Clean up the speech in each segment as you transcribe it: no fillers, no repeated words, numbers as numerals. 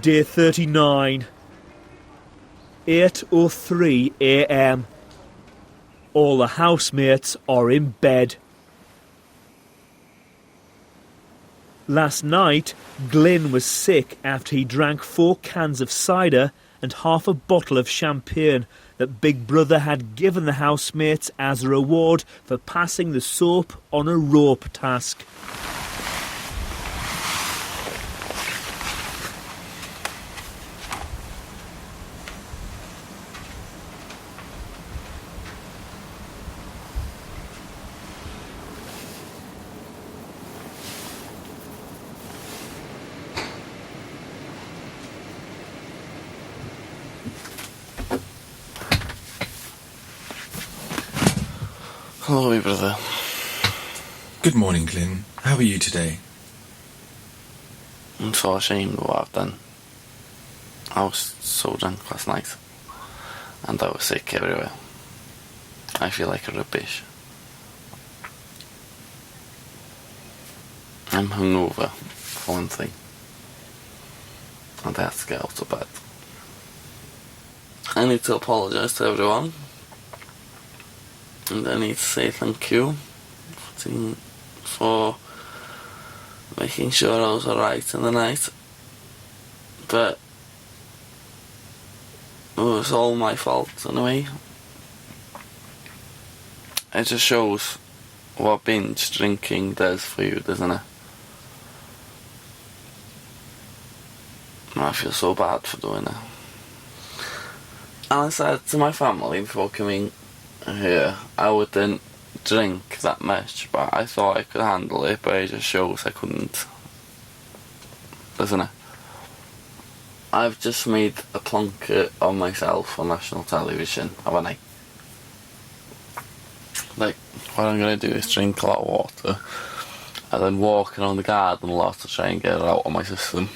Day 39. 8:03 a.m. All the housemates are in bed. Last night, Glyn was sick after he drank 4 cans of cider and half a bottle of champagne that Big Brother had given the housemates as a reward for passing the soap on a rope task. Hello, wee brother. Good morning, Glyn. How are you today? I'm so ashamed of what I've done. I was so drunk last night, and I was sick everywhere. I feel like a rubbish. I'm hungover, for one thing, and I have to get out of bed. I need to apologise to everyone. And I need to say thank you for making sure I was alright in the night. But it was all my fault in a way. It just shows what binge drinking does for you, doesn't it? And I feel so bad for doing it. And I said to my family before coming here, I wouldn't drink that much, but I thought I could handle it, but it just shows I couldn't, doesn't it? I've just made a plonker of myself on national television, haven't I? Like, what I'm going to do is drink a lot of water and then walk around the garden a lot to try and get it out of my system.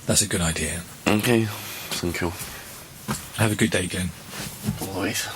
That's a good idea. Okay, thank you. Have a good day, Glyn. Always.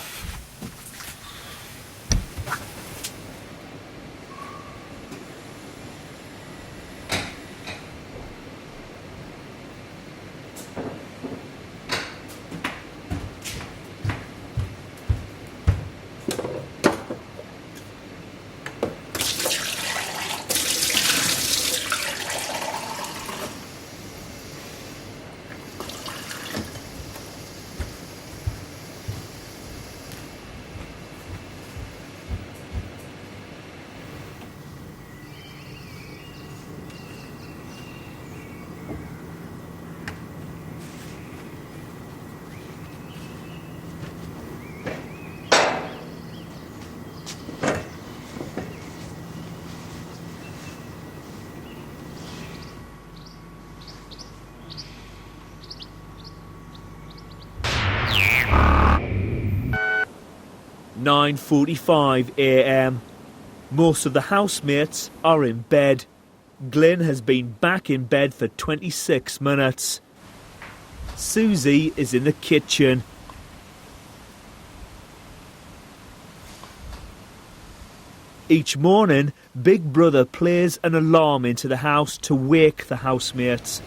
"9:45 a.m. Most of the housemates are in bed. Glyn has been back in bed for 26 minutes. Susie is in the kitchen. Each morning, Big Brother plays an alarm into the house to wake the housemates.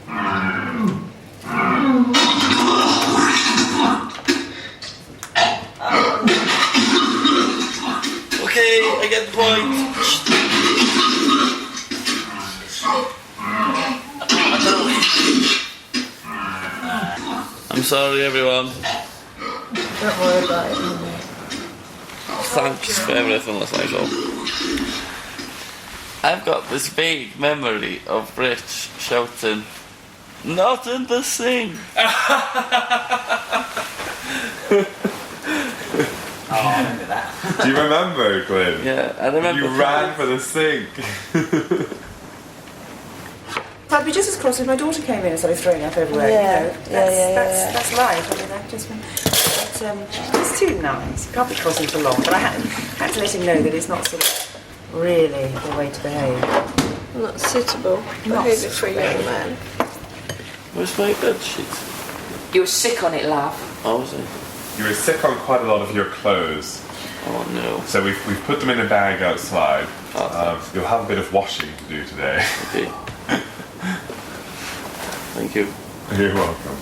Okay, I get the point. I'm sorry, everyone. Don't worry about it. Thanks for everything last night, though. I've got this vague memory of Rich shouting, "Not in the sink!" Oh, I remember that. Do you remember, Glyn? Yeah, I remember. You ran for the sink. I'd be just as cross if my daughter came in and started throwing up everywhere. Yeah, you know? That's life. I mean, I just went. But it's too nice. Can't be crossing for long. But I had to let him know that it's not sort of really the way to behave. Not suitable behaviour for a young man. Where's my bed sheet? You were sick on it, love. Oh, was it? You were sick on quite a lot of your clothes. Oh no. So we've put them in a bag outside. Oh, You'll have a bit of washing to do today. okay. Thank you. You're welcome.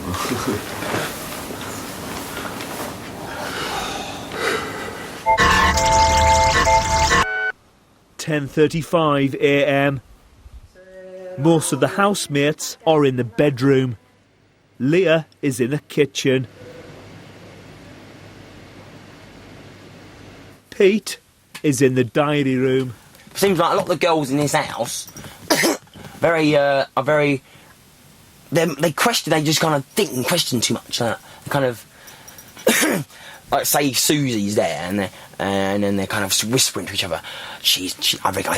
10:35 a.m. Most of the housemates are in the bedroom. Leah is in the kitchen. Pete is in the diary room. Seems like a lot of the girls in this house are very. They question. They just kind of think and question too much. They kind of like say Susie's there, and then they're kind of whispering to each other. I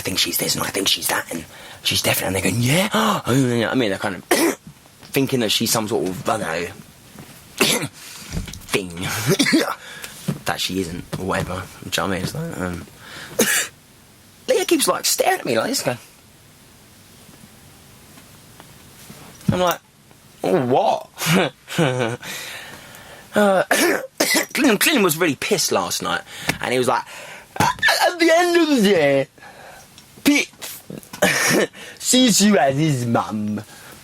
think she's this, and I think she's that, and she's definitely. And they're going, yeah. I mean, they're kind of thinking that she's some sort of, I don't know, thing that she isn't, or whatever. Do you know what I mean? It's like, Leah keeps like staring at me like this, going. I'm like, oh, what? Clinton was really pissed last night, and he was like, at the end of the day, Pete sees you as his mum,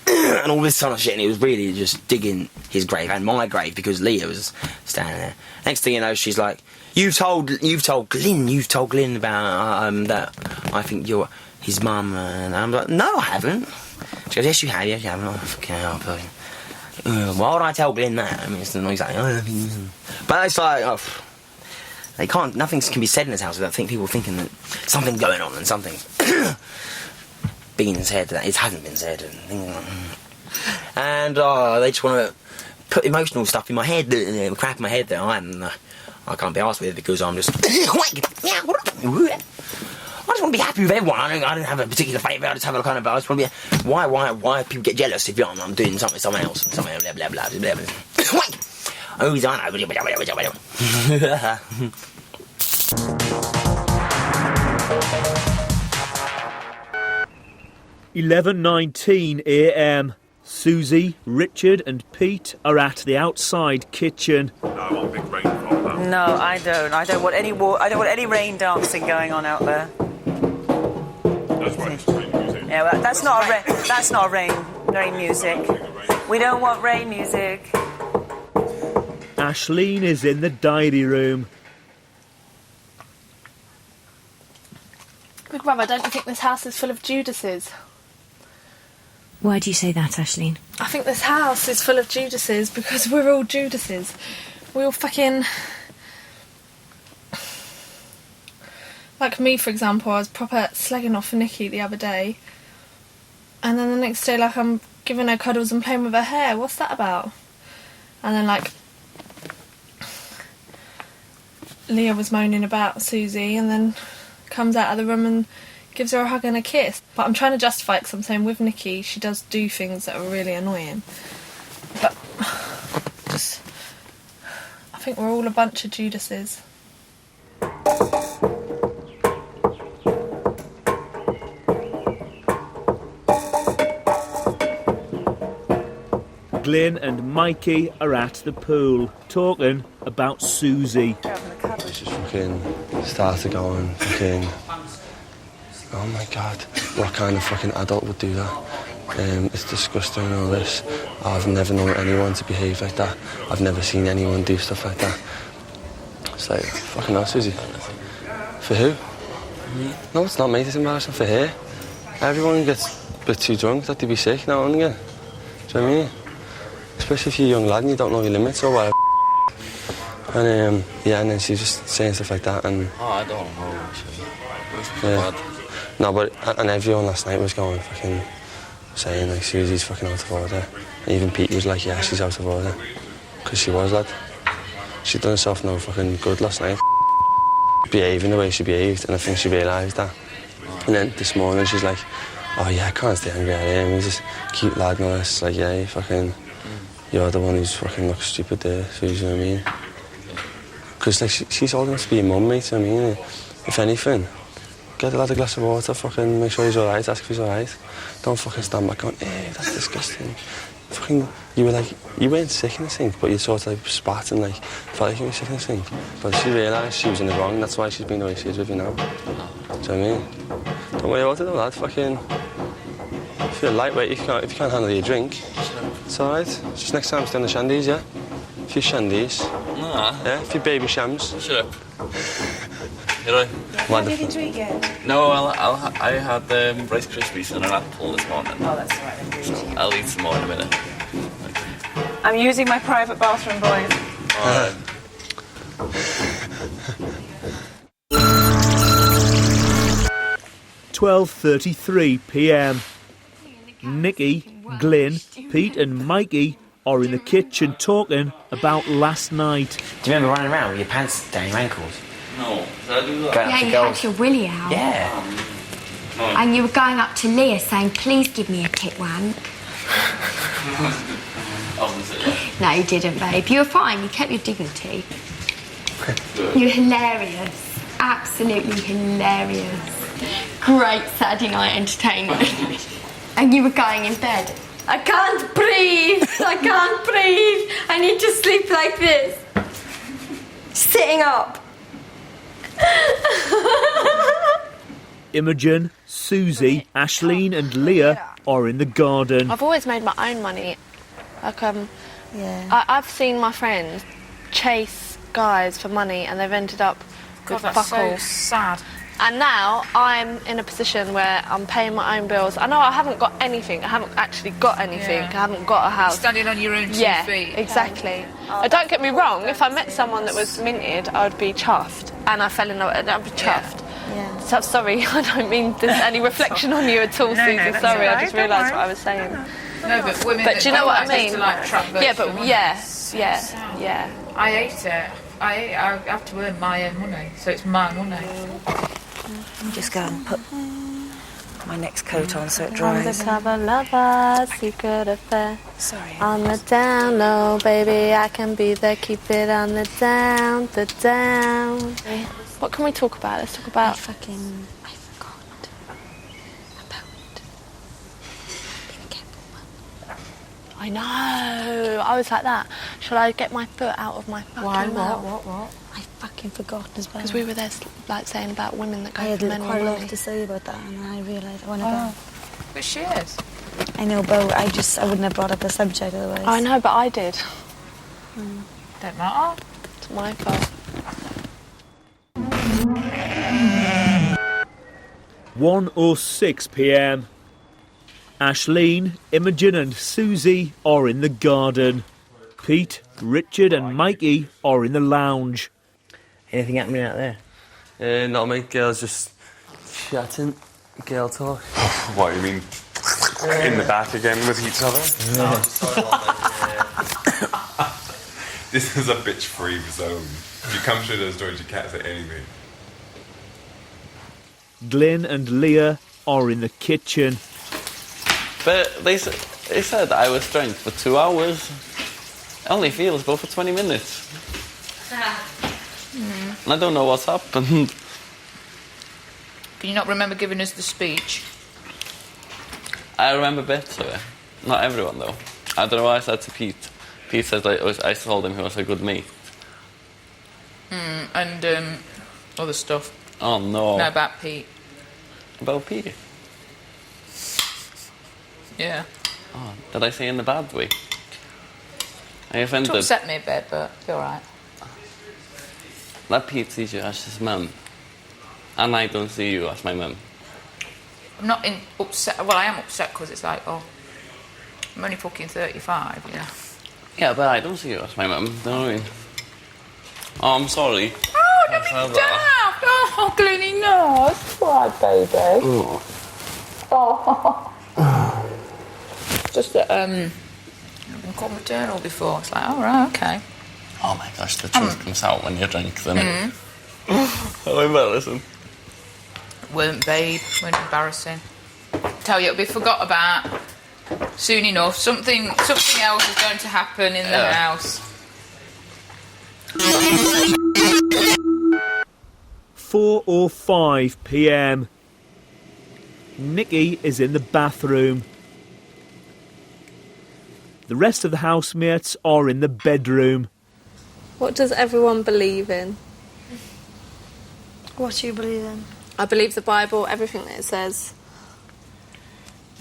and all this kind of shit, and he was really just digging his grave and my grave because Leah was standing there. Next thing you know, she's like, you've told Glyn about that I think you're his mum, and I'm like, no, I haven't. She goes, yes, you have. Oh, fucking hell, why would I tell Glyn that? I mean, it's like, but it's like, they can't. Nothing can be said in this house without people thinking that something's going on and something's being said that it hasn't been said, and things like that. And they just want to put emotional stuff in my head, crap in my head that I can't be asked with because I'm just. I just want to be happy with everyone. I don't have a particular favourite. I just have a kind of. I just want to be. Why people get jealous if I'm doing something with someone else? Something blah blah blah blah blah. Oh, he's on. 11:19 a.m. Susie, Richard and Pete are at the outside kitchen. I want big rainfall now. No, I don't. I don't want any I don't want any rain dancing going on out there. That's why it's rain music. Yeah, well, that's not rain music. We don't want rain music. Ashleen is in the diary room. Big Brother, don't you think this house is full of Judases? Why do you say that, Ashleen? I think this house is full of Judases because we're all Judases. We all fucking... Like me, for example, I was proper slagging off for Nikki the other day. And then the next day, like, I'm giving her cuddles and playing with her hair. What's that about? And then, like, Leah was moaning about Susie and then comes out of the room and gives her a hug and a kiss. But I'm trying to justify it because I'm saying with Nikki, she does do things that are really annoying. But just, I think we're all a bunch of Judases. Glyn and Mikey are at the pool, talking about Susie. It's just fucking started going, fucking... Oh my God, what kind of fucking adult would do that? It's disgusting and all this. I've never known anyone to behave like that. I've never seen anyone do stuff like that. It's like, fucking hell, Susie. For who? No, it's not me, it's embarrassing for her. Everyone gets a bit too drunk that they be sick now and again. Do you know what I mean? Especially if you're a young lad and you don't know your limits or whatever. And yeah, and then she's just saying stuff like that and... Oh, I don't know, actually. Yeah. No, but and everyone last night was going fucking saying like Susie's fucking out of order. And even Pete was like, yeah, she's out of order. Because she was, lad. She done herself no fucking good last night. Behaving the way she behaved, and I think she realised that. And then this morning she's like, oh yeah, I can't stay angry at him. He's just a cute lad and all this. It's like, yeah, you fucking... You're the one who's fucking looks stupid there, Susie, you know what I mean? Because like, she's old enough to be your mum, mate, you know what I mean? If anything, get the lad a glass of water, fucking make sure he's alright, ask if he's alright. Don't fucking stand back going, that's disgusting. Fucking, you weren't sick in the sink, but you sort of like spat and like, felt like you were sick in the sink. But she realised she was in the wrong, that's why she's being the way she is with you now. Do you know what I mean? Don't worry about it though, lad, fucking... If you're lightweight, if you can't handle your drink, it's alright. Just next time, stay on the shandies, yeah? A few shandies. Nah. Yeah, a few baby shams. Shut up. You know? How did you treat it? No, I had Rice Krispies and an apple this morning. Oh, that's all right then. So I'll eat some more in a minute. I'm using my private bathroom, boys. Alright. p.m. Nikki, Glyn, Pete and Mikey are in the kitchen talking about last night. Do you remember running around with your pants down your ankles? No, did I do that? Going up Yeah, to you girls? had your willy out. Yeah. And you were going up to Leah saying, please give me a tit wank. Obviously. No, you didn't, babe. You were fine. You kept your dignity. You're hilarious. Absolutely hilarious. Great Saturday night entertainment. And you were going in bed. I can't breathe. I can't breathe. I need to sleep like this. Sitting up. Imogen, Susie, Ashleen and Leah are in the garden. I've always made my own money. Like, Yeah. I've seen my friends chase guys for money and they've ended up with fuck all. sad. And now I'm in a position where I'm paying my own bills. I know I haven't got anything. I haven't actually got anything. Yeah. I haven't got a house. Standing on your own 2 Yeah, feet. exactly. Don't get me wrong, if I met someone that was minted, I would be chuffed. And I fell in love with it, I'd be chuffed. Yeah. So, sorry, I don't mean there's any reflection on you at all, No, Susie. that's sorry, all I just right, don't realised worry. what I was saying. No, but women. But do you know what I mean? To, like, trap Yeah, birds but for money. yeah. I hate it. I have to earn my own money, so it's my money. Just go and put my next coat on so it Undercover lover, secret affair. Sorry. On the down low, baby, I can be there. Keep it on the down, What can we talk about? Let's talk about. I forgot about being careful. I know. I was like that. Shall I get my foot out of my fucking mouth? What? I fucking forgot as well. Because we were there, like saying about women that I go had for men quite a with lot money. to say about that, and I realised I want to Oh. But she is. go. I know, but I wouldn't have brought up the subject otherwise. I know, but I did. Don't matter. It's my fault. 1:06 p.m. Ashleen, Imogen and Susie are in the garden. Pete, Richard and Mikey are in the lounge. Anything happening out there? Not mate, girls just chatting, girl talk. What, you mean in the back again with each other? This is a bitch-free zone. If you come through those doors, you can't say anything. Glyn and Leah are in the kitchen. But they said I was drunk for 2 hours. It only feels good for 20 minutes. And I don't know what's happened. Can you not remember giving us the speech? I remember bits of it. Not everyone, though. I don't know what I said to Pete. Pete said I told him he was a good mate. And other stuff. Oh, no. No, about Pete. About Pete? Yeah. Oh, did I say in a bad way? I It offended. upset me a bit, but you're alright. That Pete sees you as his mum. And I don't see you as my mum. I'm not upset. Well, I am upset because it's like, oh, I'm only fucking 35, you know. Yeah, but I don't see you as my mum. Do you know what I mean? Oh, I'm sorry. Oh, don't be daft! Oh, Glenny, no. It's alright, baby. Oh. Just that, I've been called maternal before. It's like, oh, right, okay. Oh my gosh, the truth comes out when you drink, doesn't it? How embarrassing. Weren't, babe. Weren't embarrassing. Tell you, it'll be forgot about soon enough. Something else is going to happen in the house. 4:05 p.m. Nikki is in the bathroom. The rest of the housemates are in the bedroom. What does everyone believe in? What do you believe in? I believe the Bible, everything that it says.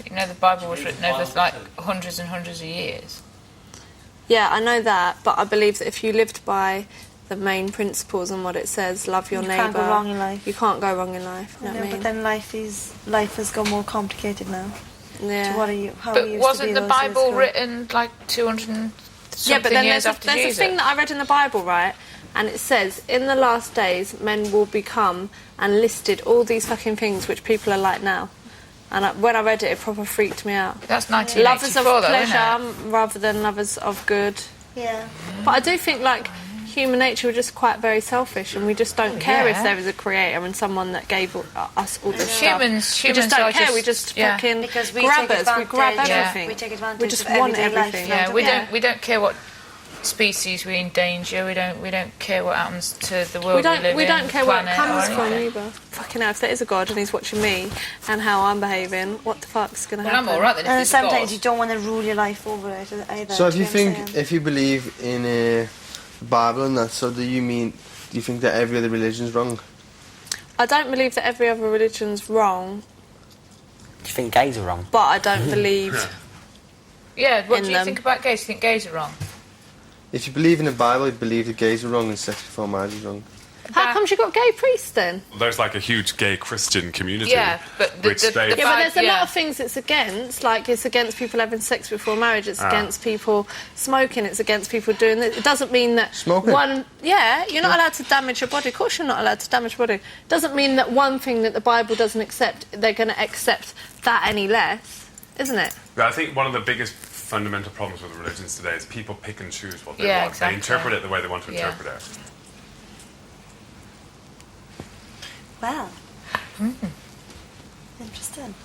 You know, the Bible was written over like hundreds and hundreds of years. Yeah, I know that, but I believe that if you lived by the main principles and what it says, love your You neighbour. can't go wrong in life. You can't go wrong in life. You know what I mean? But then life has got more complicated now. Yeah. So what are you? How But are you wasn't the Bible written like 200 and something Yeah, but then years there's after a Jesus? thing that I read in the Bible, right? And it says, in the last days, men will become, and listed all these fucking things which people are like now. And when I read it, it proper freaked me out. That's Lovers 1984 of though, pleasure isn't it? rather than lovers of good. Yeah. But I do think, like, human nature, we're just quite very selfish, and we just don't care if Yeah. there is a creator and someone that gave us all this Humans- stuff. We just humans don't are care. just- we just yeah. fucking Because we grab take us. We grab advantage- everything. we take advantage We just of want everyday life. everything. Yeah, we don't care what species we endanger. We don't care what happens to the world We don't. live We in, don't care where it planet comes or from anything. either. Fucking hell, if there is a God and he's watching me and how I'm behaving, what the fuck's gonna Well, happen? I'm all right then. And If there's a sometimes God. you don't want to rule your life over it either. So if do you know what I'm think, saying? if you believe in the Bible and that, so do you think that every other religion's wrong? I don't believe that every other religion's wrong, Do you think gays are wrong? but I don't believe. Yeah, what in do you them. think about gays? Do you think gays are wrong? If you believe in the Bible, you believe that gays are wrong and sex before marriage is wrong. How come you got gay priests then? There's like a huge gay Christian community. Yeah, but the- which the- they the Yeah, but there's a yeah. lot of things it's against. Like, it's against people having sex before marriage. It's Ah. against people smoking. It's against people doing this. It doesn't mean that Smoking? one. Yeah, you're not allowed to damage your body. Of course, you're not allowed to damage your body. Doesn't mean that one thing that the Bible doesn't accept, they're going to accept that any less, isn't it? But I think one of the biggest fundamental problems with religions today is people pick and choose what they Yeah, want. exactly. They interpret it the way they want to Yeah. interpret it. Well. Interesting.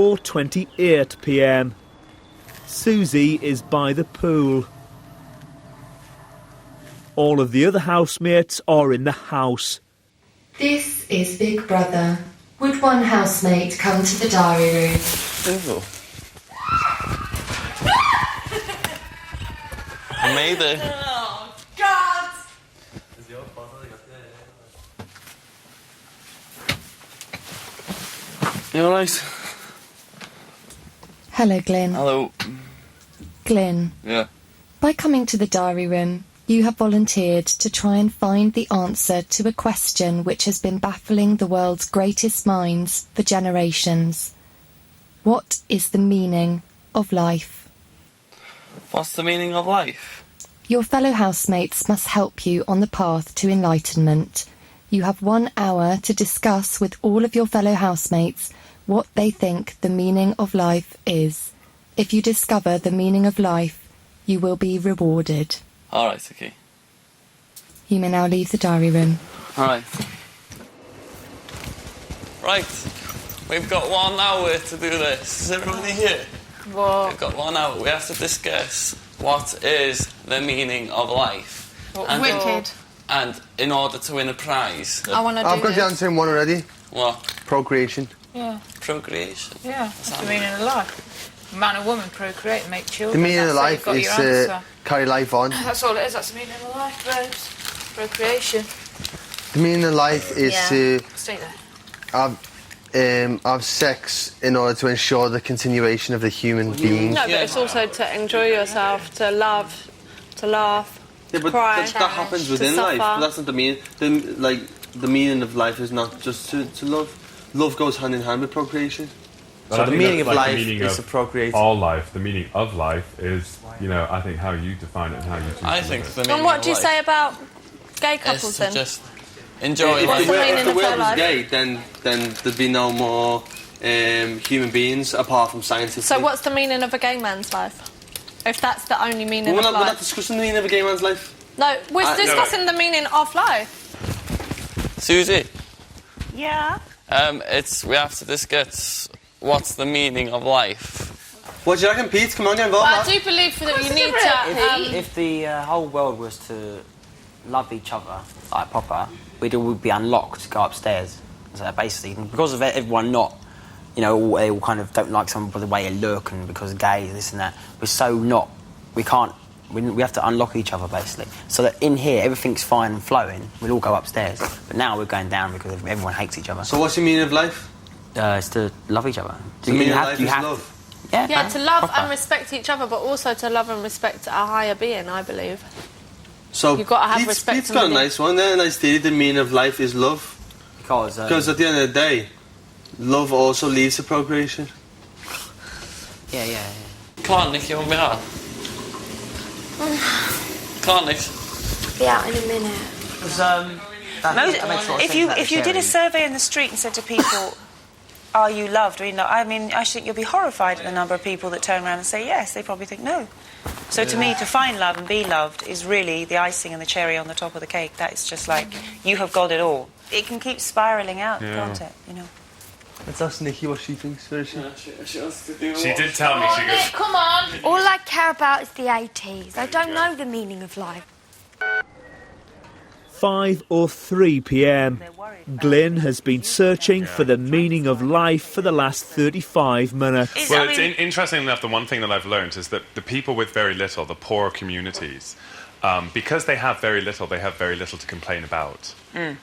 4:28 p.m. Susie is by the pool. All of the other housemates are in the house. This is Big Brother. Would one housemate come to the diary room? I made it. Oh, God! You alright? Hello, Glyn. Hello. Glyn, Yeah. by coming to the diary room, you have volunteered to try and find the answer to a question which has been baffling the world's greatest minds for generations. What is the meaning of life? What's the meaning of life? Your fellow housemates must help you on the path to enlightenment. You have 1 hour to discuss with all of your fellow housemates what they think the meaning of life is. If you discover the meaning of life, you will be rewarded. Alright, okay. You may now leave the diary room. Alright. Right. We've got 1 hour to do this. Is everybody here? What? We've got 1 hour. We have to discuss what is the meaning of life. Wicked. And in order to win a prize. I want to do I've got the this. answer in one already. What? Procreation. Yeah, Procreation. yeah. That's the meaning of life. Man and woman procreate and make The children. meaning of That's it, life you've got is your answer. carry life on. That's all it is. That's the meaning of life, babes. Procreation. The meaning of life is to Stay there. have sex in order to ensure the continuation of the human being. No, but it's also to enjoy yourself, to love, to laugh, Yeah, but cry, that happens to within life. suffer. But that's not the meaning. The meaning of life is not just to love. Love goes hand in hand with procreation. But I the think meaning that's of like life the meaning is of to procreate. all life. The meaning of life is, I think how you define it and how you choose I to think live the it. meaning And what of do you life say about gay is couples to then? just enjoy If life. the meaning the of world their was life? gay, then there'd be no more human beings apart from scientists. So what's the meaning of a gay man's life? If that's the only meaning We're of not life. discussing the meaning of a gay man's life. No, we're No. discussing the meaning of life. Susie, Yeah? we have to discuss what's the meaning of life. What do you reckon, Pete? Come on, get involved. But I do believe that you need to. If the whole world was to love each other, like proper, we'd all be unlocked to go upstairs. So basically, because of everyone not, they all kind of don't like someone by the way they look and because gay, this and that, we're so not, we can't We have to unlock each other, basically. So that in here, everything's fine and flowing. We'll all go upstairs. But now we're going down because everyone hates each other. So what's the meaning of life? It's to love each other. The meaning of life is love. Yeah, to love proper. and respect each other, but also to love and respect a higher being, I believe. So You've got to have respect Pete's for got a me. nice one there, a nice theory. The meaning of life is love. Because at the end of the day, love also leads to procreation. Yeah. Come on, Nick, you want me out? Come on, Nick. Be out in a minute. If you did a survey in the street and said to people, "Are you loved?" I think you'll be horrified at the number of people that turn around and say yes. They probably think no. So to me, to find love and be loved is really the icing and the cherry on the top of the cake. That is just like you have got it all. It can keep spiralling out, can't it? Let's ask Nikki what she thinks. Where is she? She did tell me, she goes... Come on! All I care about is the 80s. I don't know the meaning of life. 5:03 p.m. Glyn has been searching for the meaning of life for the last 35 minutes. Well, it's interesting enough, the one thing that I've learned is that the people with very little, the poor communities, because they have very little to complain about.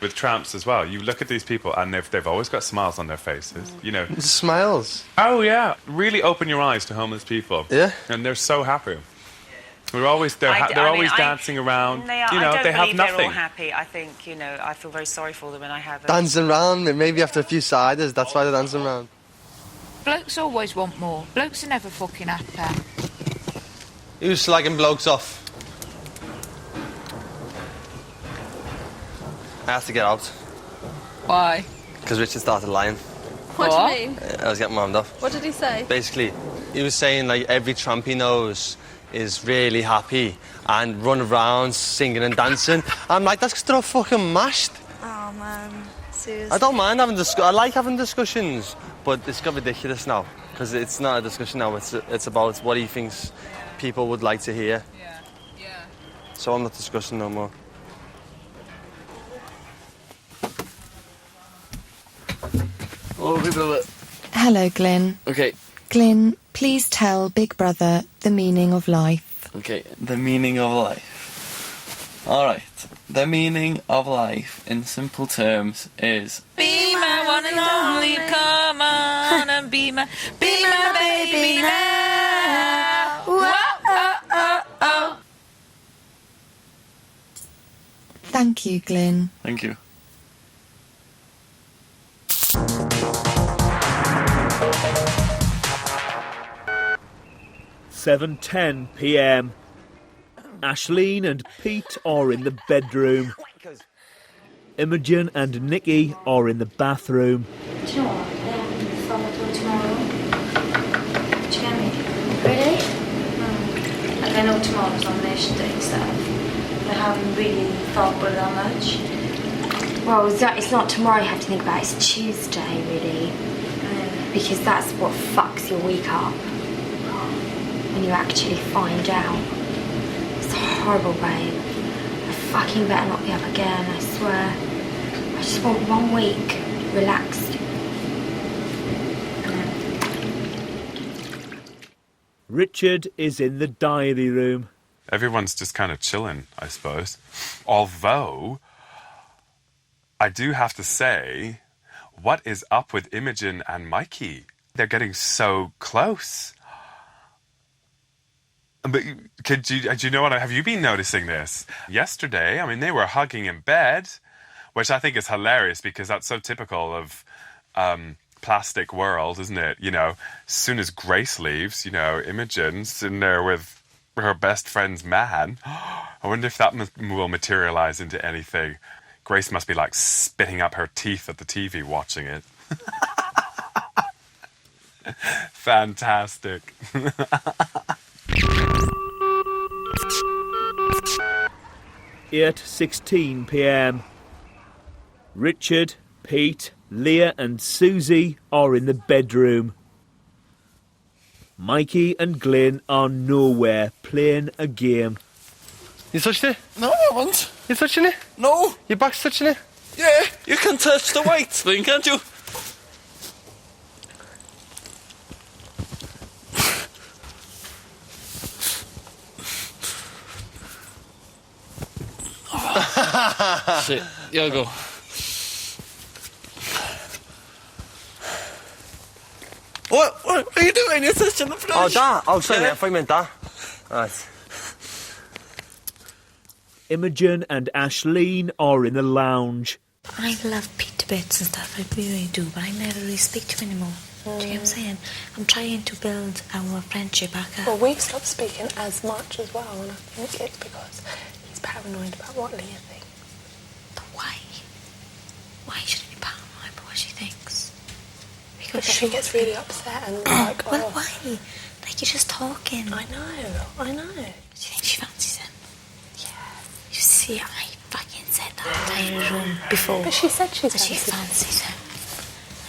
With tramps as well, you look at these people and they've always got smiles on their faces, Smiles? Oh yeah, really open your eyes to homeless people. Yeah. And they're so happy. They're always dancing around. I don't they have believe nothing. they're all happy. I think, I feel very sorry for them, and I have... Dancing around, maybe after a few ciders, that's why they're dancing around. Blokes always want more. Blokes are never fucking happy. Who's slagging blokes off? I have to get out. Why? Because Richard started lying. What do you mean? I was getting wound up. What did he say? Basically, he was saying, every tramp he knows is really happy and run around singing and dancing. I'm like, that's because they're all fucking mashed. Oh, man. Seriously. I don't mind having I like having discussions, but it's got ridiculous now. Because it's not a discussion now, it's about what he thinks people would like to hear. Yeah. So I'm not discussing no more. Hello, Glyn. Okay. Glyn, please tell Big Brother the meaning of life. Okay, the meaning of life. Alright, the meaning of life in simple terms is... Be my one and only, come on and be my baby now. Whoa, oh, oh, oh. Thank you, Glyn. Thank you. $7:10 p.m. Ashleen and Pete are in the bedroom. Imogen and Nikki are in the bathroom. Do you know what? They're having the father tomorrow. Do you get me? Really? Like, I know tomorrow's nomination day and stuff. But I haven't really thought about it that much. Well, it's not tomorrow you have to think about, it's Tuesday, really. Because that's what fucks your week up. When you actually find out. It's horrible, babe. I fucking better not be up again, I swear. I just want 1 week relaxed. Richard is in the diary room. Everyone's just kind of chilling, I suppose. Although, I do have to say, what is up with Imogen and Mikey? They're getting so close. But do you know what? Have you been noticing this? Yesterday, they were hugging in bed, which I think is hilarious because that's so typical of plastic world, isn't it? As soon as Grace leaves, Imogen's sitting there with her best friend's man. I wonder if that will materialize into anything. Grace must be spitting up her teeth at the TV watching it. Fantastic. 8:16 p.m. Richard, Pete, Leah and Susie are in the bedroom. Mikey and Glyn are nowhere, playing a game. You touched it? No, I haven't. You touching it? No. Your back's touching it? Yeah, you can touch the white thing, can't you? Shit, you go. What are you doing? You're touching the flesh. Oh, that. Oh, sorry, mate. I thought you meant that. Right. Imogen and Ashleen are in the lounge. I love Pete to bits and stuff, I really do, but I never really speak to him anymore. Do you know what I'm saying? I'm trying to build our friendship back up. Well, we've stopped speaking as much as well, and I think it's because he's paranoid about what Leah thinks. But why? Why should he be paranoid about what she thinks? Because she gets really upset and like, oh. Well, why? Like, you're just talking. I know. Do you think she fancies him? Yeah. You see, I fucking said that in the room before. But she said she fancies him.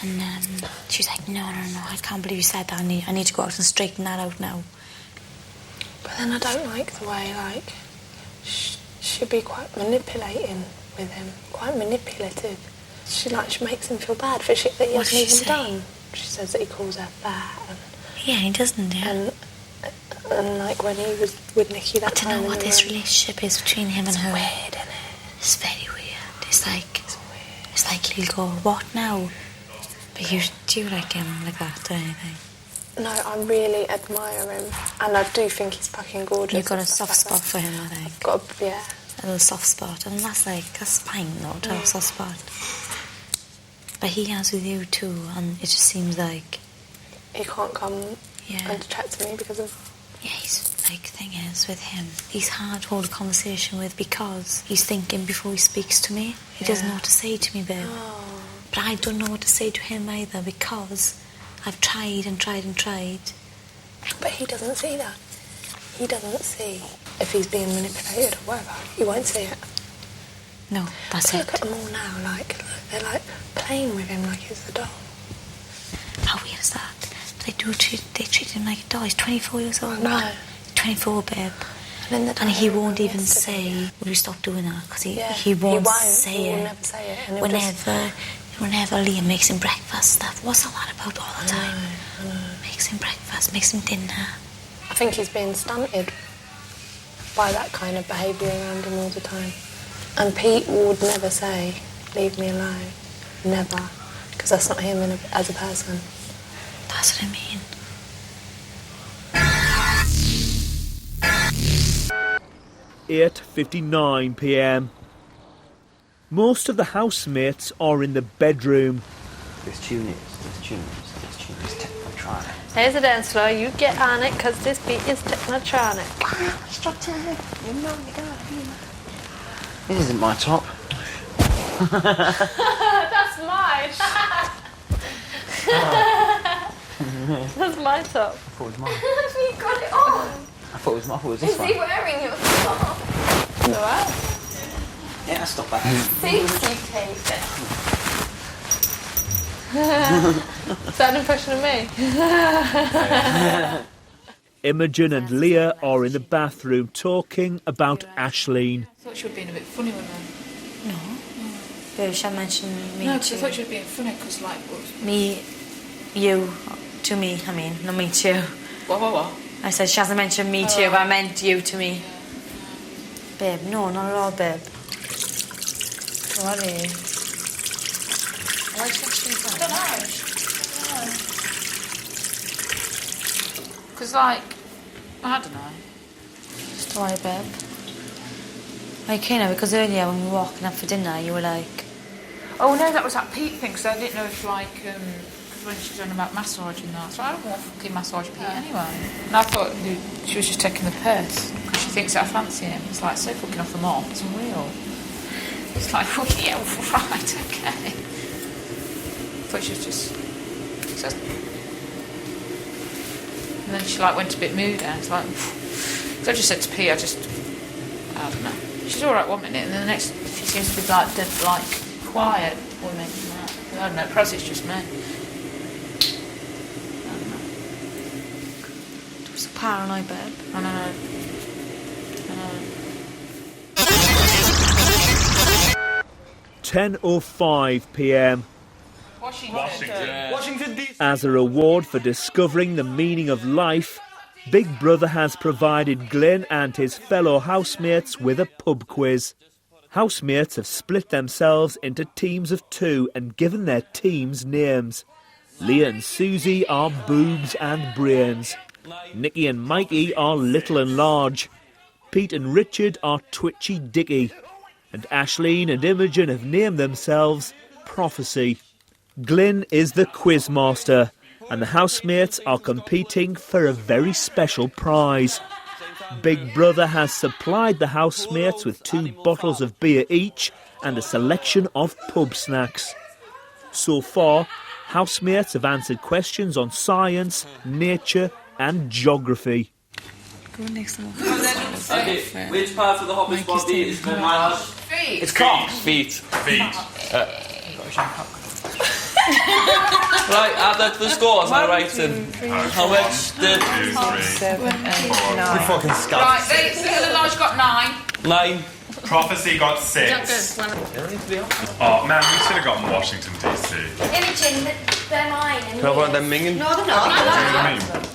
And she's like, no, I can't believe you said that. I need to go out and straighten that out now. But then I don't like the way, like, she'd be quite manipulating with him, quite manipulative. She makes him feel bad for shit that he hasn't even done. She says that he calls her fat. Yeah, he doesn't, yeah. And like when he was with Nikki that time. I don't know what this relationship is between him and her. It's weird, isn't it? It's very weird. It's like he'll go, what now? But do you like him like that or anything? No, I really admire him, and I do think he's fucking gorgeous. You've got a soft spot for him, I think. I've got a little soft spot, and that's fine though, to have a soft spot. But he has with you too, and it just seems like he can't come and chat to me because of. Yeah, thing is with him, he's hard to hold a conversation with because he's thinking before he speaks to me. He doesn't know what to say to me, babe. Oh. But I don't know what to say to him either because I've tried and tried and tried. But he doesn't see that. He doesn't see if he's being manipulated or whatever. He won't see it. No, that's Look at them all now, they're like playing with him like he's a doll. How weird is that? They treat him like a doll. He's 24 years old. No. 24, babe. And he won't even say, will you stop doing that? Because he won't say He it. will never say it. And Whenever Liam makes him breakfast stuff, what's all that about all the time? I know. Makes him breakfast, makes him dinner. I think he's being stunted by that kind of behaviour around him all the time. And Pete would never say, leave me alone. Never. Because that's not him as a person. That's what I mean. 8:59 p.m. Most of the housemates are in the bedroom. This tune is Technotronic. Here's the dance floor, you get on it because this beat is Technotronic. This isn't my top. That's mine. That's my top. I thought it was mine. You got it on. I thought it was this Is one. he wearing your top? Alright. Yeah, stop that. Thinks you take it. Is that an impression of me? Imogen and Leah are in the bathroom talking about Ashleen. I thought she was being a bit funny with her. No. Babe, she mentioned me No, too. because I thought she was being funny because, like, Me, you, to me, I mean, not me to you. What? I said she hasn't mentioned me to you, but I meant you to me. Babe, no, not at all, babe. Sorry. Why did she I don't know. Because, like, I don't know. Just why, babe? Like, you know, because earlier when we were walking up for dinner, you were like... Oh, no, that was that Pete thing, because I didn't know if, like, because when she was talking about massage and that, so I don't want to fucking massage Pete anyway. And I thought she was just taking the piss, because she thinks that I fancy him. It's like, so fucking off the mark, it's unreal. It's like, oh, yeah, right, okay. I thought she was just... And then she, like, went a bit moody, and it's like... So I just said to Pete, I don't know. She's all right one minute, and then the next, she seems to be, like, dead, like, quiet for me. I don't know, perhaps it's just me. I don't know. It was a paranoid, babe. I know. 10:05 p.m. Washington DC. As a reward for discovering the meaning of life, Big Brother has provided Glyn and his fellow housemates with a pub quiz. Housemates have split themselves into teams of 2 and given their teams names. Leah and Susie are boobs and brains. Nicky and Mikey are little and large. Pete and Richard are twitchy dicky. And Aisling and Imogen have named themselves Prophecy. Glyn is the quizmaster, and the housemates are competing for a very special prize. Big Brother has supplied the housemates with 2 bottles of beer each and a selection of pub snacks. So far, housemates have answered questions on science, nature and geography. Okay, which part of the Hobbit's body is the large? Feet. It's cock. Feet. Right, add that to the scores. I write them. How much did... 2, 3, 7, 8, 9. You fucking scout. Right, the large got 9. 9. Prophecy got 6. Oh man, we should have gotten Washington DC. Imogen, they're mine. Can I want them minging? No, they're not.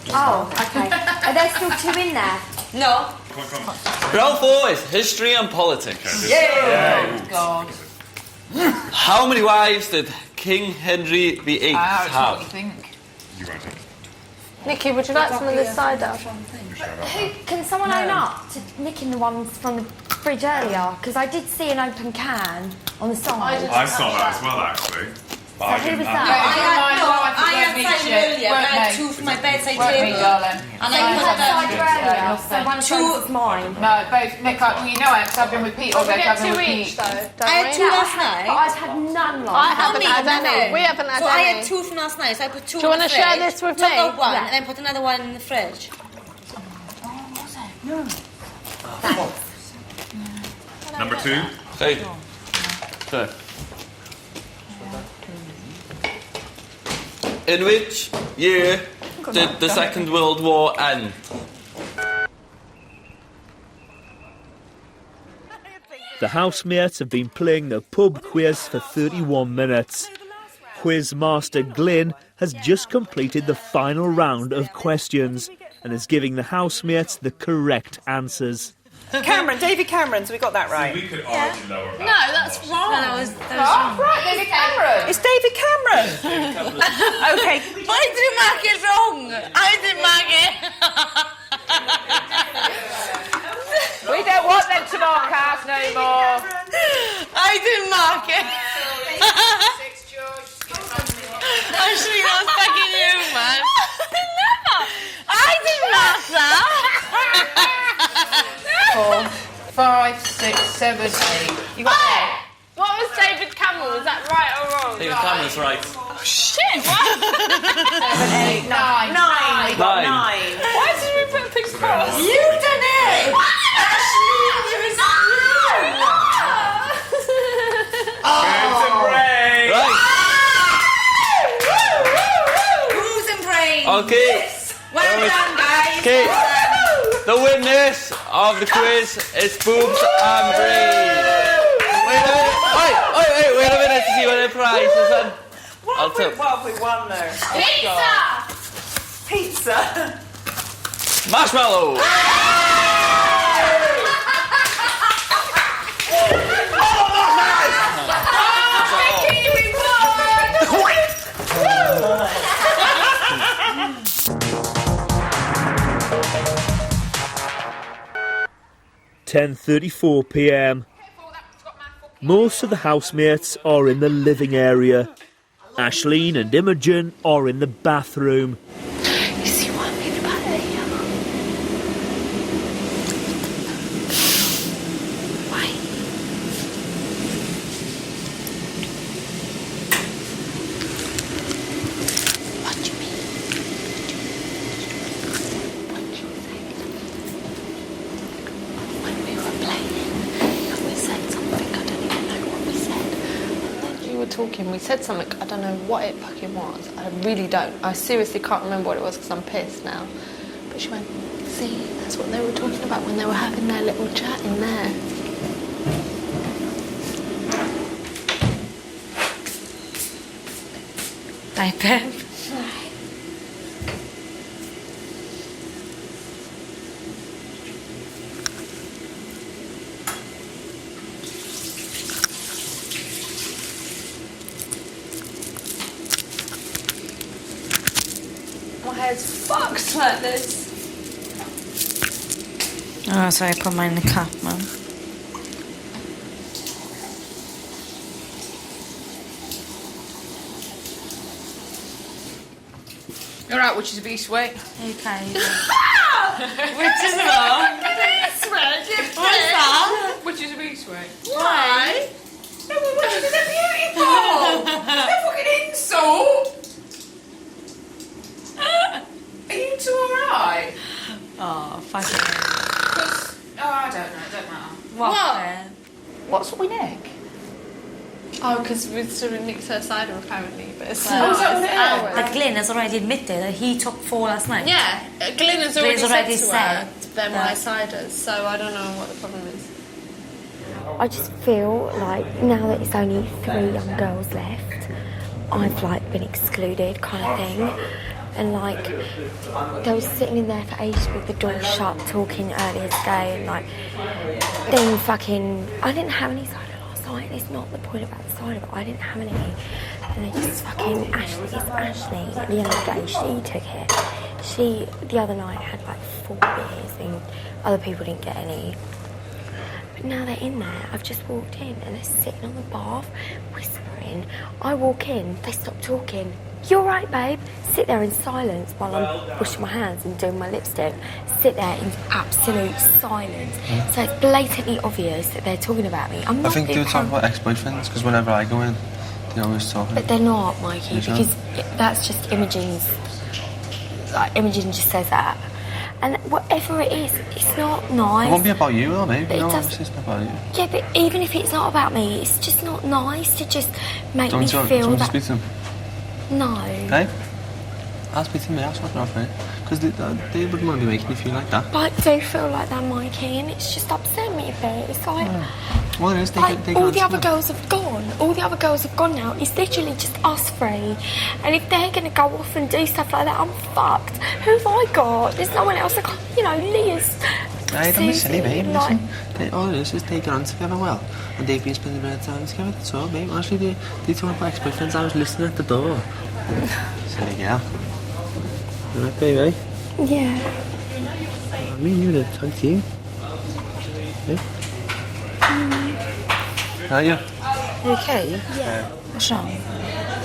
Oh, okay. Are there still 2 in there? No. Come on. Round 4 is history and politics. Oh, God. How many wives did King Henry VIII What do you have? think? You won't think. Nikki, would you like some of this cider? Can someone own up to nicking the ones from the fridge earlier? Because I did see an open can on the side. I saw that as well, actually. But I who didn't was have that? I had earlier, but I had 2 for my bedside table. And I had cider earlier, so one of those is mine. No, both. Nick, you know it, because I've been with Pete all day. Get 2 each, though. I had 2 last night. But I've had none last I night. haven't had any. We haven't had So any. I had 2 from last night, so I put 2 Do you in want the to share fridge, this with took me? out one, Yeah. and then put another one in the fridge. Number 2. Okay. So. In which year did the Second World War end? The housemates have been playing the pub quiz for 31 minutes. Quizmaster Glyn has just completed the final round of questions and is giving the housemates the correct answers. Cameron, David Cameron, so we got that right. We could argue lower back. No, that's wrong. That was Right, David Cameron. It's David Cameron. Okay. Why did you mark it wrong? I didn't mark it. We don't want them to mark ours no more. I didn't mark it. Actually, that's fucking you, man. Never. I didn't mark that. 4, 5, 6, 7, 8. You got that? What was David Cameron? Was that right or wrong? David Cameron's right. Shit, what? 7, 8, 9. 9. 9. Why did we put things cross? You done it! Ashley, it was you! Right. Who's in brain? Okay. Well done, guys. Okay. The winners of the quiz is Boobs and Brains. Wait a minute. Wait a minute to see what the prize is then. What have we won there? Pizza! Marshmallow. (10:34 p.m). Most of the housemates are in the living area. Aisling and Imogen are in the bathroom. You see what I mean about Leah? Why? What do you mean? What do you think? When we were playing and we said something, I don't even know what we said. You were talking, we said something, I don't know what it fucking was. I really don't. I seriously can't remember what it was because I'm pissed now. But she went, see, that's what they were talking about when they were having their little chat in there. Bye, Pep. hair's fucked like this. Oh, sorry, I put mine in the cup, man. Alright, which is a beast way? Okay. Which is what? Beast way? What's that? Which is a beast way? Why? No, well, what is it beautiful? That's a fucking insult! Are you two alright? Oh, fuck it. I don't know, it don't matter. What? What's up with Nick? Oh, because we sort of nicked her cider apparently, but it's Well, ours. But Glenn has already admitted that he took 4 last night. Yeah, Glenn has already, Glenn's said to her, they're my that- ciders, so I don't know what the problem is. I just feel like now that it's only 3 young girls left, I've like been excluded kind of thing. And like, they were sitting in there for ages with the door shut talking earlier today and like, then fucking, I didn't have any cider last night. It's not the point about the cider, but I didn't have any. And they just fucking, Ashley, at the end of the day, she took it. The other night had like 4 beers and other people didn't get any. But now they're in there. I've just walked in and they're sitting on the bath, whispering. I walk in, they stop talking. You're right, babe. Sit there in silence while I'm washing my hands and doing my lipstick. Sit there in absolute silence. So it's blatantly obvious that they're talking about me. I'm I not think being they talk about ex-boyfriends, because whenever I go in, they always talk. But they're not, Mikey, You sure? because that's just Imogen's... Like, Imogen just says that. And whatever it is, it's not nice. It won't be about you, though, babe. But it No, does- obviously it's not about you. Yeah, but even if it's not about me, it's just not nice to just make Don't me you want feel to that... speak to them? No. Okay? I'll speak to them, I'll sort it out for you. Because they wouldn't want to be making you feel like that. But I do feel like that, Mikey, and it's just upset me a bit. It's like... Well, it is, they Like, can all the answer other them. girls have gone. All the other girls have gone now. It's literally just us 3. And if they're going to go off and do stuff like that, I'm fucked. Who have I got? There's no one else. Like, you know, Leah's... Hey, don't be silly, babe. Like, Listen, all it is they get on together well. And they've been spending a bit of time together, that's all, babe. Honestly, they talk about ex-boyfriends. I was listening at the door. Silly girl. Alright, baby? yeah. I mean, you would have talked to you. Yeah? Are you? You okay? Yeah. What's wrong?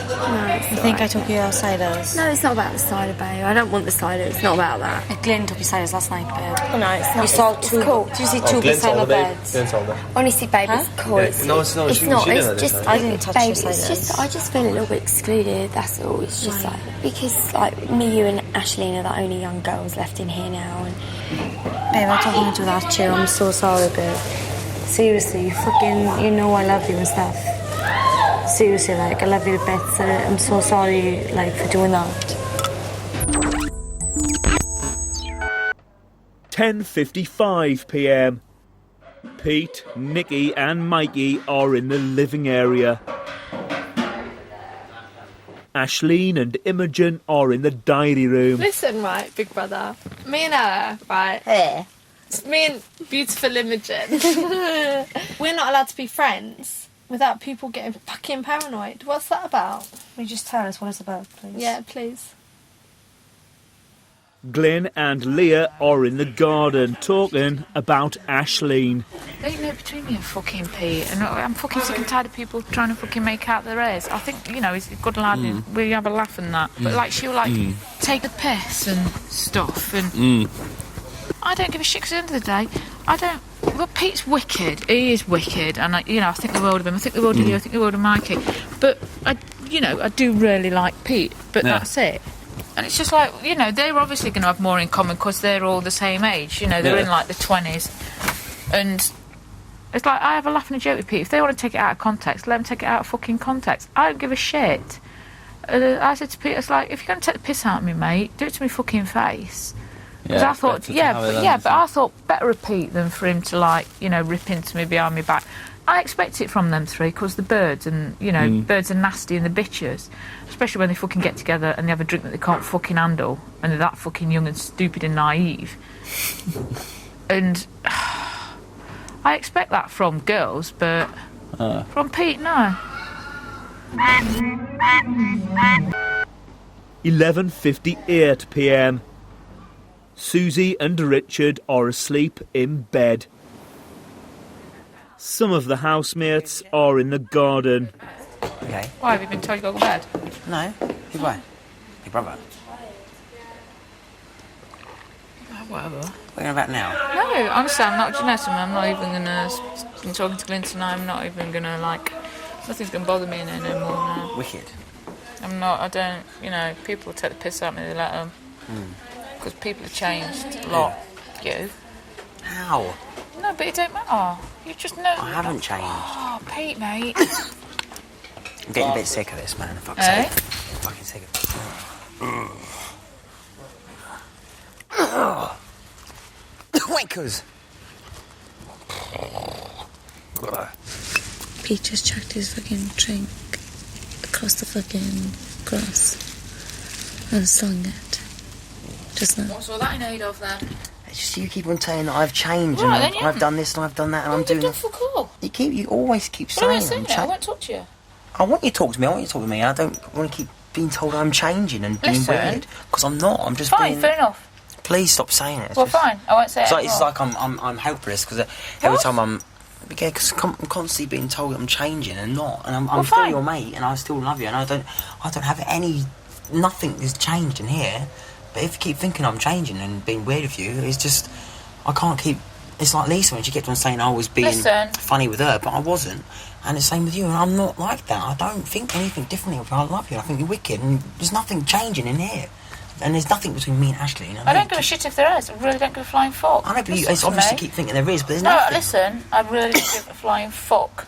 No, it's You think I took your ciders? No, it's not about the cider, babe. I don't want the cider. It's not about that. Glenn took your ciders last night, babe. Oh, no, it's not. You saw It's 2. cool. Did you see 2 beside the beds? Honestly, babe, it's cool. Yeah, It's, no, it's not. It's She not. did It's it just. this I didn't touch babe, your it's ciders. just. I just feel a little bit excluded. That's all. It's just like because like me, you, and Ashleen are the only young girls left in here now, and Babe, I told him to do that too. I'm so sorry, babe. Seriously, you know I love you and stuff. Seriously, like, I love you to bits. And I'm so sorry, like, for doing that. 10:55 p.m. Pete, Nikki and Mikey are in the living area. Ashleen and Imogen are in the diary room. Listen, right, big brother. Me and her, right? Yeah. Me and beautiful Imogen. We're not allowed to be friends without people getting fucking paranoid. What's that about? Will you just tell us what it's about, please? Yeah, please. Glyn and Leah are in the garden talking about Ashleen. There ain't no between me and fucking Pete, and I'm fucking sick and tired of people trying to fucking make out there is. I think, you know, he's a good lad and we have a laugh and that. But like, she'll like take the piss and stuff, and I don't give a shit 'cause at the end of the day, I don't. Well, Pete's wicked. He is wicked, and I think the world of him. I think the world of you. I think the world of Mikey. But I do really like Pete. But that's it. And it's just like, you know, they're obviously going to have more in common because they're all the same age. You know, they're in like the 20s, and it's like I have a laugh and a joke with Pete. If they want to take it out of context, let them take it out of fucking context. I don't give a shit. I said to Pete, it's like, if you're going to take the piss out of me, mate, do it to my fucking face. Because I thought, but I thought better of Pete than for him to, like, you know, rip into me behind my back. I expect it from them 3 because the birds, and, you know, birds are nasty and the bitches, especially when they fucking get together and they have a drink that they can't fucking handle and they're that fucking young and stupid and naive. And I expect that from girls, but from Pete, no. 11:58 p.m. Susie and Richard are asleep in bed. Some of the housemates are in the garden. Okay. Why, have you been told you got to go to bed? No. Who's why? Your brother. Whatever. What are you about now? No, honestly, I'm not. Do you know something? I'm not even gonna. Been talking to Clinton. I'm not even gonna like. Nothing's gonna bother me no more now. Wicked. I'm not. I don't. You know, people take the piss out of me. They let them. Because people have changed a lot. You. How? No, but it don't matter. You just know. I haven't changed. Oh, Pete, mate. I'm getting a bit sick of this, man. Fuck's Eh? sake. I'm fucking sick of it. Wankers! Pete just chucked his fucking drink across the fucking grass and slung it. Just now. What's all that in aid of then? It's just you keep on saying that I've changed Right, and then, yeah. I've done this and I've done that and Well, I'm doing you've done fuck all. You always keep What am I saying saying? I won't talk to you. I want you to talk to me. I want you to talk to me. I don't want to keep being told I'm changing and being Listen. weird because I'm not. I'm just Fine, being. fair enough. Please stop saying it. Well, fine. I won't say it. It's like I'm helpless because every What? time I'm. Yeah, because I'm constantly being told that I'm changing and not, and I'm Well, still fine. your mate, and I still love you, and I don't have nothing has changed in here. But if you keep thinking I'm changing and being weird with you, it's just I can't keep. It's like Lisa when she kept on saying I was being Listen. funny with her, but I wasn't, and the same with you, and I'm not like that. I don't think anything differently of you. I love you. I think you're wicked, and there's nothing changing in here. And there's nothing between me and Ashley. You know? I don't give a shit if there is. I really don't give a flying fuck. I know, but you Listen it's to obviously me. keep thinking there is, but there's No, nothing. listen. I really don't give a flying fuck.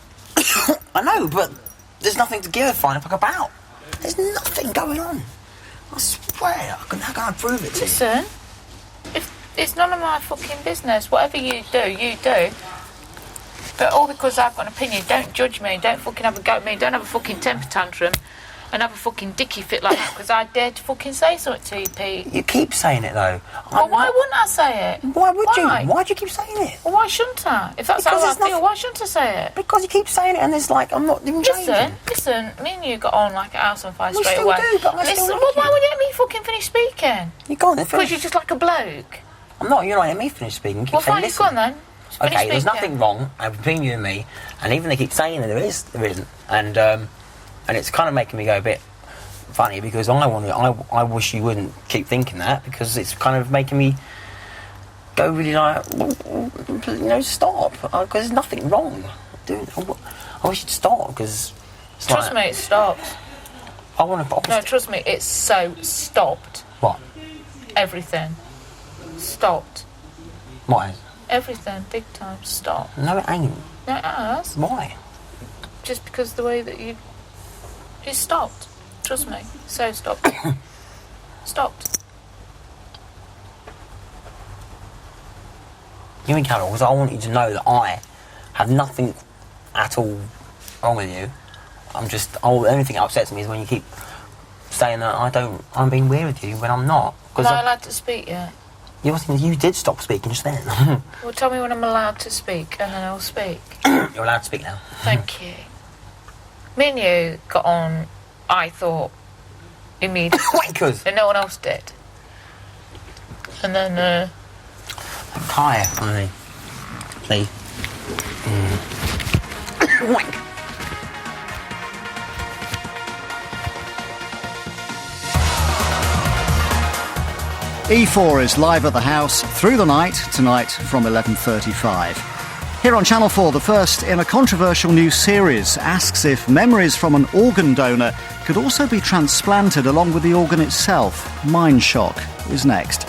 I know, but there's nothing to give a flying fuck about. There's nothing going on. I swear. How can I prove it to you? Listen. If it's none of my fucking business. Whatever you do, you do. But all because I've got an opinion, don't judge me. Don't fucking have a go at me. Don't have a fucking temper tantrum. And have a fucking dicky fit like that because I dare to fucking say something to you, Pete. You keep saying it though. Well, why wouldn't I say it? Why would you? Why do you keep saying it? Well, why shouldn't I? If that's Because how I there's feel, nothing- why shouldn't I say it? Because you keep saying it, and there's like I'm not even changing. Listen, me and you got on like a house on fire We straight still away. do, but I Listen, still like well, why you. would you let me fucking finish speaking? You go on then. Because Finish. you're just like a bloke. I'm not. You're not letting me finish speaking. You keep Well, saying, fine, listen. go on then. Finish Okay, there's speaking. nothing wrong between you and me, and even they keep saying that there isn't, and it's kind of making me go a bit funny because I wish you wouldn't keep thinking that because it's kind of making me go really like, stop because there's nothing wrong. Dude, I wish you'd stop because Trust me, it stopped. I want to. No, trust me, it's so stopped. What? Everything. Stopped. What is? Everything, big time, stopped. No, it ain't. No, it has. Why? Just because the way that you... It stopped. Trust me. So stopped. Stopped. You mean Carol? Because I want you to know that I have nothing at all wrong with you. The only thing that upsets me is when you keep saying that I'm being weird with you when I'm not. Am I allowed to speak yet? You did stop speaking just then. Well, tell me when I'm allowed to speak, and then I'll speak. You're allowed to speak now. Thank you. Me and you got on, I thought, immediately. Wankers! And no one else did. And then, Kaya, honey. Please. Wank. E4 is live at the house through the night, tonight from 11:35. Here on Channel 4, the first in a controversial new series asks if memories from an organ donor could also be transplanted along with the organ itself. Mind Shock is next.